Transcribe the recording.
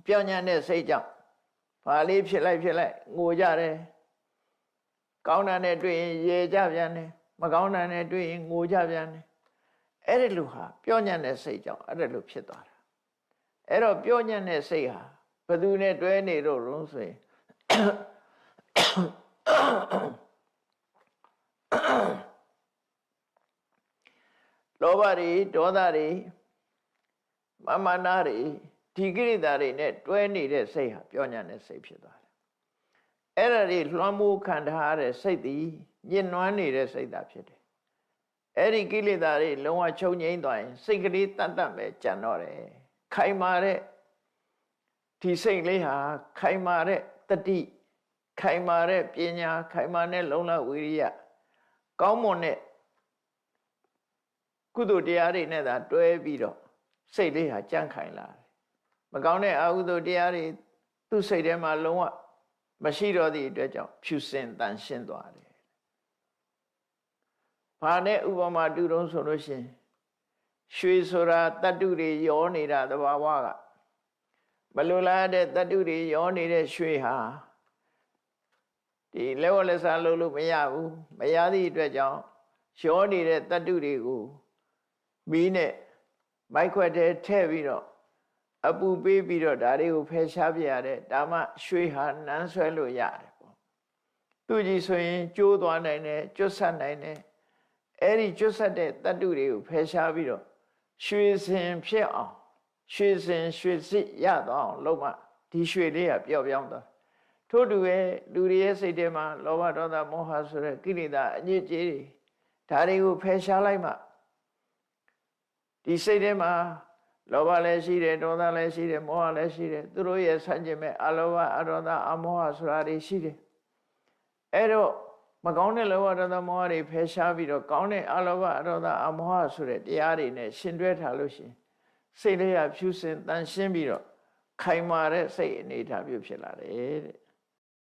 ပြောညံ့တဲ့စိတ်ကြောင့်ဘာလေးဖြစ်လိုက်ငိုကြတယ်ကောင်းတာနဲ့တွေ့ရင်ရေကြပြန်တယ်မကောင်းတာနဲ့တွေ့ရင်ငိုကြပြန်တယ်အဲ့ဒီလိုဟာပြောညံ့တဲ့စိတ်ကြောင့်အဲ့ဒါလိုဖြစ်သွားတာအဲ့တော့ပြောညံ့တဲ့စိတ်ဟာဘယ်သူနဲ့တွဲနေတော့လို့ဆိုရင်လောဘတွေဒေါသတွေမာနတွေဒီကိရိတာတွေနဲ့တွဲနေတဲ့စိတ်ဟာပြောညံ့တဲ့စိတ်ဖြစ်သွားတယ်အဲ့ဒါတွေလွှမ်းမိုးခံထားတဲ့စိတ်သည်ညှဉ်းနှွမ်းနေတဲ့စိတ်သာဖြစ်တယ်အဲ့ဒီကိလေသာတွေလုံးဝချုပ်ငြိမ်းသွားရင်စိတ်ကလေးတတ်ပဲကြံတော့တယ်ခိုင်မာတဲ့ဒီစိတ်လေးဟာခိုင်မာတဲ့တတိခိုင်မာတဲ့ပညာခိုင်မာတဲ့လုံလဝိရိယကောင်းမွန်တဲ့ကုသိုလ်တရားတွေနဲ့သာတွဲပြီးတော့စိတ်လေးဟာကြံ့ခိုင်လာတယ်မကောင်းတဲ့အကုသိုလ်တရားတွေသူ့စိတ်ထဲမှာလုံးဝမရှိတော့သည့်အတွက်ကြောင့်ဖြူစင်တန်ရှင်းသွားတယ်ဘာနဲ့ဥပမာတူတုံးဆိုလို့ရှိရင်ရွှေဆိုတာတတ္တုတွေရောနေတာသဘာဝကမလိုလားတဲ့တတ္တုတွေရောနေတဲ့ရွှေဟာဒီလက်ဝက်လက်စားလုပ်လို့မရဘူးမရသည့်အတွက်ကြောင့်ရောနေတဲ့တတ္တုတွေကိုမီးနဲ့မိုက်ခွက်ထဲထည့်ပြီးတော့အပူပေးပြီးတော့ဒါတွေကိုဖယ်ရှားပြရတဲ့ဒါမှရွှေဟာနန်းဆွဲလို့ရတယ်ပေါ့သူကြီးဆိုရင်ကျိုးသွားနိုင်တယ်ကျွတ်ဆက်နိုင်တယ်အဲ့ဒီကျွတ်ဆက်တဲ့တတ္တုတွေကိုဖယ်ရှားပြီးတော့ရွှေစင်ဖြစ်အောင်ရွှေစင်ရွှေစစ်ရသွားအောင်လုပ်မှဒီရွှေလေးကပျော့ပြောင်းသွားထို့တူပဲလူတွေရဲ့စိတ်ထဲမှာလောဘဒေါသမောဟဆိုတဲ့ကိလေသာအညစ်အကြေးတွေဒါတွေကိုဖယ်ရှားလိုက်မှဒီစိတ်ထဲမှာလောဘလည်းရှိတယ်ဒေါသလည်းရှိတယ်မောဟလည်းရှိတယ်သူတို့ရဲ့ဆန့်ကျင်မဲ့အလောဘအဒေါသအမောဟဆိုတာတွေရှိတယ်အဲ့တော့မကောင်းတဲ့လောဘဒေါသမောဟတွေဖယ်ရှားပြီးတော့ကောင်းတဲ့အလောဘအဒေါသအမောဟဆိုတဲ့တရားတွေနဲ့ရှင်တွဲထားလို့ရှိရင်စိတ်လေးကဖြူစင်တန်ရှင်းပြီးတော့ခိုင်မာတဲ့စိတ်အနေအထားမျိုးဖြစ်လာတယ်တဲ့